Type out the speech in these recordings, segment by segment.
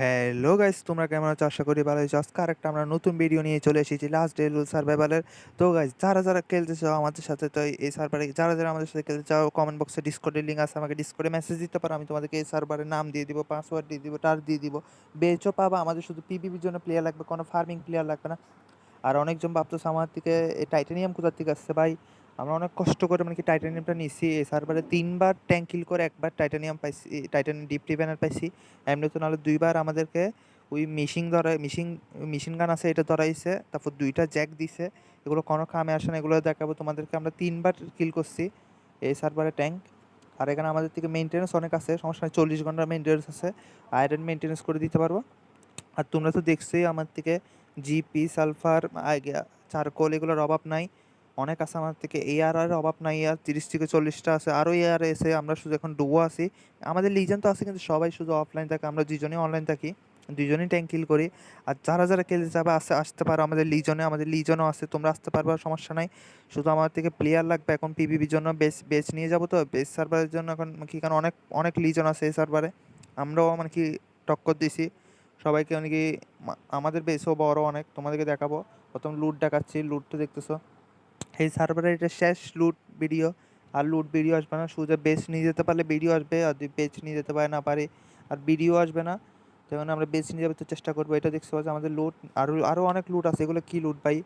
Hello guys, তোমরা কেমন আছো? আশা করি ভালো আছো। আজকে আরেকটা আমরা নতুন ভিডিও নিয়ে চলে এসেছি, লাস্ট ডে রুল সার্ভাইভালের। তো গাইস, যারা যারা খেলতে চাও আমাদের সাথে, তো এই সার্ভারে যারা যারা আমাদের সাথে খেলতে চাও, কমেন্ট বক্সে ডিসকর্ডের লিঙ্ক আছে, আমাকে ডিসকর্ডে মেসেজ দিতে পারো। আমি তোমাদেরকে এই সার্ভারের নাম দিয়ে দিব, পাসওয়ার্ড দিয়ে দিব, টার দিয়ে দিব, বেচও পাবা। আমাদের শুধু পিভিপির জন্য প্লেয়ার লাগবে, কোনো ফার্মিং প্লেয়ার লাগবে না। আর অনেকজন ভাবতেছে আমার থেকে এই টাইটানিয়াম কোথা থেকে আসছে। ভাই, আমরা অনেক কষ্ট করে মানে কি টাইটানিয়ামটা নিছি। এই সার্ভারে 3বার ট্যাঙ্ক কিল করে একবার টাইটানিয়াম পাইছি, টাইটানিয়াম ডিপ টিভেনার পাইছি। এমনি তো নাহলে 2বার আমাদেরকে ওই মেশিন গান আছে, এটা ধরাইছে, তারপর 2টা জ্যাক দিছে। এগুলো কোনো কামে আসে না, এগুলো দেখাবো তোমাদেরকে। আমরা 3বার কিল করছি এই সার্ভারে ট্যাঙ্ক। আর এখানে আমাদের থেকে মেনটেন্যান্স অনেক আছে, সমস্যা নেই, 40 ঘন্টার মেনটেন্যান্স আছে, আয়রন মেনটেন্যান্স করে দিতে পারবো। আর তোমরা তো দেখছোই আমার থেকে জিপি, সালফার, চারকোল এগুলোর অভাব নাই, অনেক আছে আমার থেকে। এআর অভাব নাই, এআর 30 থেকে 40টা আছে, আরও এআর এসে আমরা শুধু এখন ডুবো আছি। আমাদের লিজেন্ড তো আছে, কিন্তু সবাই শুধু অফলাইন থাকে, আমরা দুজনেই অনলাইন থাকি, দুজনেই ট্যাঙ্ক কিল করি। আর যারা যারা খেলতে যাবে আসতে পারো আমাদের লিজনও আছে, তোমরা আসতে পারবে, সমস্যা নাই। শুধু আমার থেকে প্লেয়ার লাগবে এখন পিভিপির জন্য। বেচ নিয়ে যাবো, তো বেচ সার্ভারের জন্য এখন কি, কারণ অনেক অনেক লিজন আছে এই সার্ভারে। আমরাও মানে কি টক্কর দিছি সবাইকে, মানে কি আমাদের বেসও বড় অনেক, তোমাদেরকে দেখাবো। প্রথম লুট দেখাচ্ছি, লুট তো দেখতেছো। এই সার্ভারের এটা শেষ লুট ভিডিও। আর লুট ভিডিও আসবে না, শুধু বেচ নিয়ে যেতে পারলে ভিডিও আসবে, আর যদি বেচ নিয়ে যেতে পারে না পারে আর ভিডিও আসবে না। যেমন আমরা বেচ নিয়ে যাবে তো চেষ্টা করবো। এটা দেখতে পাচ্ছি আমাদের লুট, আরও আরও অনেক লুট আছে। এগুলো কি লুট ভাই?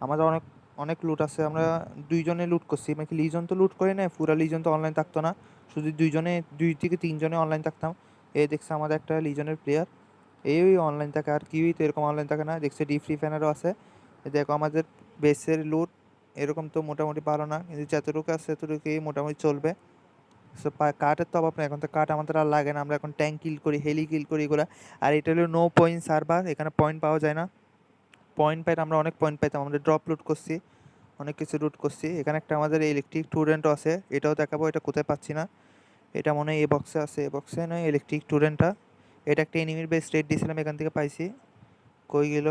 আমাদের অনেক অনেক লুট আছে। আমরা দুইজনে লুট করছি, মানে কি লিজন তো লুট করি না, পুরা লিজন তো অনলাইন থাকতো না, শুধু দুইজনে, 2 থেকে 3 জনে অনলাইন থাকতাম। এই দেখছে আমাদের একটা লিজনের প্লেয়ার, এই অনলাইন থাকে, আর কেউই তো এরকম অনলাইন থাকে না। দেখছে ডি ফ্রি ফ্যানেরও আছে। দেখো আমাদের বেসের লুট এরকম তো মোটামুটি ভালো না, কিন্তু যতটুকু আছে ততটুকুই মোটামুটি চলবে। সো কাঠের তো অভাব নেই, এখন তো কাঠ আমাদের আর লাগে না, আমরা এখন ট্যাঙ্ক কিল করি, হেলি কিল করি এগুলো। আর এটা হলো নো পয়েন্ট সার্ভার, এখানে পয়েন্ট পাওয়া যায় না। পয়েন্ট পাইলে আমরা অনেক পয়েন্ট পাইতাম, আমরা ড্রপ লুট করছি, অনেক কিছু লুট করছি। এখানে একটা আমাদের ইলেকট্রিক টুরেন্টও আছে, এটাও দেখাবো। এটা কোথায় পাচ্ছি না, এটা মনে হয় এ বক্সে আছে, এ বক্সে নয়, ইলেকট্রিক টুরেন্টটা। এটা একটা এনিমির বেস রেট দিয়েছিলাম, এখান থেকে পাইছি। কই গেল?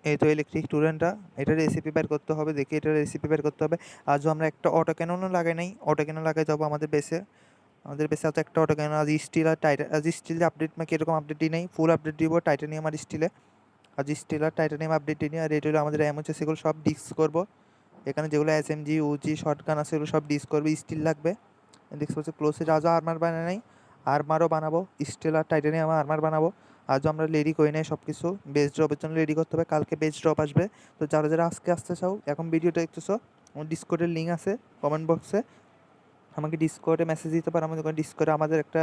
এই তো ইলেকট্রিক স্টুডেন্টটা। এটা রেসিপি বের করতে হবে, দেখি এটা রেসিপি বের করতে হবে। আজও আমরা একটা অটো ক্যাননও লাগাই নাই, অটো ক্যানন লাগাই যাবো আমাদের বেসে। আমাদের বেসে আছে একটা অটো ক্যানন। আজ স্টিল আর টাইটান, আজ স্টিলে আপডেট নাকি এরকম আপডেটই নেই, ফুল আপডেট দিব টাইটানিয়াম আর স্টিলে। আজ স্টিল আর টাইটানিয়াম আপডেটই নিই। আর এটা হলো আমাদের এমওচে, সেগুলো সব ডিস্ক করবো। এখানে যেগুলো এসএমজি, ওজি, শর্টগান আছে, এগুলো সব ডিস্ক করবে। স্টিল লাগবে, দেখতে পাচ্ছি ক্লোজে আজও আর্মার বানাই নাই, আর্মারও বানাবো, স্টিল আর টাইটানিয়াম আর্মার বানাবো। আজও আমরা রেডি করি নাই সব কিছু, বেস ড্রপের জন্য রেডি করতে হবে, কালকে বেস ড্রপ আসবে। তো যারা যারা আজকে আসতে চাও, এখন ভিডিওটা দেখতেছো, আমার ডিসকর্ডের লিঙ্ক আছে কমেন্ট বক্সে, আমাকে ডিসকর্ডে মেসেজ দিতে পারো। আমাদের ডিসকর্ডে আমাদের একটা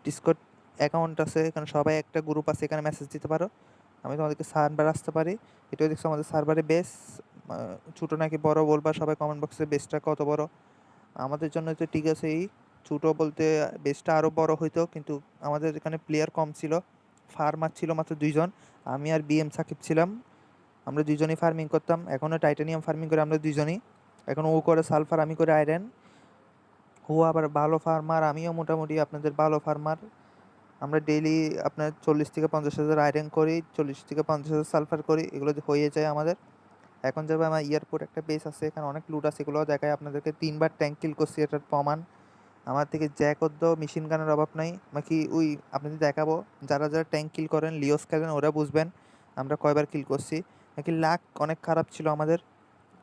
ডিসকর্ড অ্যাকাউন্ট আছে, এখানে সবাই একটা গ্রুপ আছে, এখানে মেসেজ দিতে পারো, আমি তোমাদেরকে সার্ভার আসতে পারি। এটাও দেখছো আমাদের সার্ভারে বেস, ছোটো নাকি বড় বলবা সবাই কমেন্ট বক্সে, বেসটা কত বড় আমাদের জন্য। তো ঠিক আছে, এই ছোটো বলতে বেসটা আরও বড় হইতো, কিন্তু আমাদের এখানে প্লেয়ার কম ছিল, ফার্মার ছিল মাত্র 2জন, আমি আর বিএম সাকিব ছিলাম। আমরা দুজনেই ফার্মিং করতাম, এখনও টাইটানিয়াম ফার্মিং করে আমরা দুজনেই। এখন ও করে সালফার, আমি করে আয়রন। ও আবার ভালো ফার্মার, আমিও মোটামুটি আপনাদের ভালো ফার্মার। আমরা ডেইলি আপনার 40 থেকে 50 হাজার আয়রন করি, 40 থেকে 50 হাজার সালফার করি, এগুলো হয়ে যায় আমাদের। এখন যাবে আমার এয়ারপোর্ট একটা বেস আছে, এখানে অনেক লুট আছে, এগুলো দেখায় আপনাদেরকে। 3বার ট্যাঙ্ক কিল করছি, এটার প্রমাণ। আমার থেকে জ্যাক অদ্দ মেশিন গানের অভাব নাই, বাকি ওই আপনাদের দেখাবো। যারা যারা ট্যাঙ্ক কিল করেন, লিওস খেলেন, ওরা বুঝবেন আমরা কয়বার কিল করছি। নাকি লাক অনেক খারাপ ছিল আমাদের,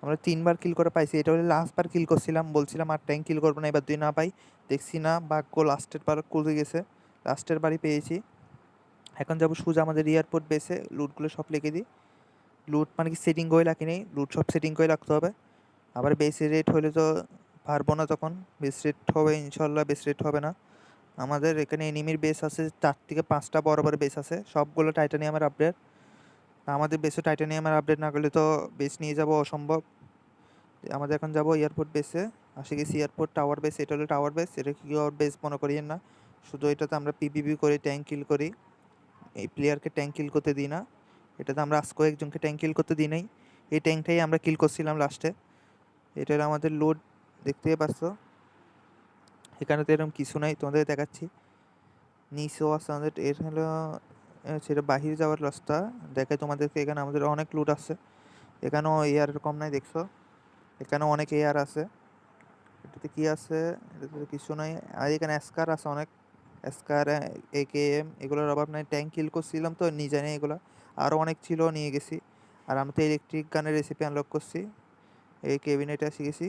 আমরা 3বার কিল করে পাইছি। এটা হলে লাস্টবার কিল করছিলাম, বলছিলাম আর ট্যাঙ্ক কিল করবো না, এবার দুই না পাই, দেখছি না ভাগ্য লাস্টের বার করে গেছে, লাস্টের বাড়ি পেয়েছি। এখন যাবো সোজা আমাদের এয়ারপোর্ট বেসে, লুটগুলো সব লিখে দিই। লুট মানে কি সেটিং করে রাখি নেই, লুট সব সেটিং করে রাখতে হবে। আবার বেসি রেট হলে তো পারবো না, তখন বেস রেট হবে ইনশাল্লাহ, বেস রেট হবে না। আমাদের এখানে এনিমির বেস আছে 4 থেকে 5টা বড় বড় বেস আছে, সবগুলো টাইটানিয়ামের আপডেট। আমাদের বেসে টাইটানিয়ামের আপডেট না করলে তো বেস নিয়ে যাবো অসম্ভব। আমাদের এখন যাবো এয়ারপোর্ট বেসে, আসে গেছি এয়ারপোর্ট টাওয়ার বেস। এটা হলো টাওয়ার বেস, এটা কি বেস মনে করিয়েন না, শুধু এটাতে আমরা পিপিপি করি, ট্যাঙ্ক কিল করি, এই প্লেয়ারকে ট্যাঙ্ক কিল করতে দিই না। এটাতে আমরা আজকেও একজনকে ট্যাঙ্ক কিল করতে দিই নাই, এই ট্যাঙ্কটাই আমরা কিল করছিলাম লাস্টে। এটা হলো আমাদের লোড, দেখতেই পাচ্ছ। এখানে তো এরকম কিছু নাই, তোমাদের দেখাচ্ছি। নিচেও আছে আমাদের, এর হলো সেটা বাহিরে যাওয়ার রাস্তা, দেখায় তোমাদেরকে। এখানে আমাদের অনেক লুট আছে, এখানেও এয়ার কম নাই, দেখছো এখানেও অনেক এয়ার আছে। এটাতে কি আছে? এটাতে কিছু নাই। আর এখানে স্কার আছে অনেক, এসকার, একেএম এগুলোর অভাব নাই। ট্যাঙ্ক কিল করছিলাম তো নিজে নেই এগুলো, আরও অনেক ছিল নিয়ে গেছি। আর আমি তো ইলেকট্রিক গানের রেসিপি আনলক করছি, এই কেবিনেটে শিখেছি।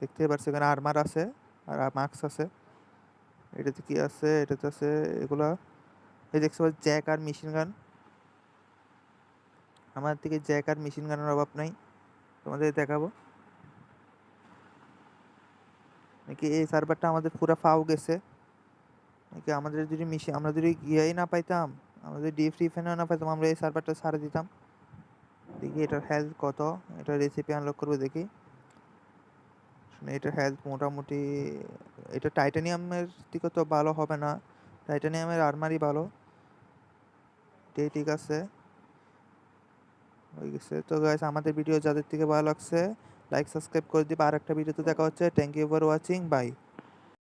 দেখতে পাচ্ছি এখানে আর্মার আছে আর মাস্ক আছে। এটাতে কি আছে? এটাতে আছে এগুলা, এই দেখতে পাচ্ছি জ্যাক আর মেশিন গান। আমার দিকে জ্যাক আর মেশিন গানের অভাব নাই, তোমাদের দেখাবো। নাকি এই সার্ভারটা আমাদের পুরো ফাও গেছে, নাকি আমাদের যদি মেশিন আমরা যদি ইয়েই না পাইতাম, আমাদের ডিপ রিফাইনও না পাইতাম, আমরা এই সার্ভারটা ছাড়ে দিতাম। দেখি এটার হেলথ কত, এটা রেসিপি আনলক করবো দেখি। এটার হেলথ মোটামুটি, এটা টাইটানিয়ামের দিকে তো ভালো হবে না, টাইটানিয়ামের আর্মারই ভালো। এটাই ঠিক আছে, হয়ে গেছে। তো গাইস আমাদের ভিডিও যাদের থেকে ভালো লাগছে লাইক সাবস্ক্রাইব করে দিবা। আর একটা ভিডিওতে দেখা হচ্ছে। Thank you for watching, by.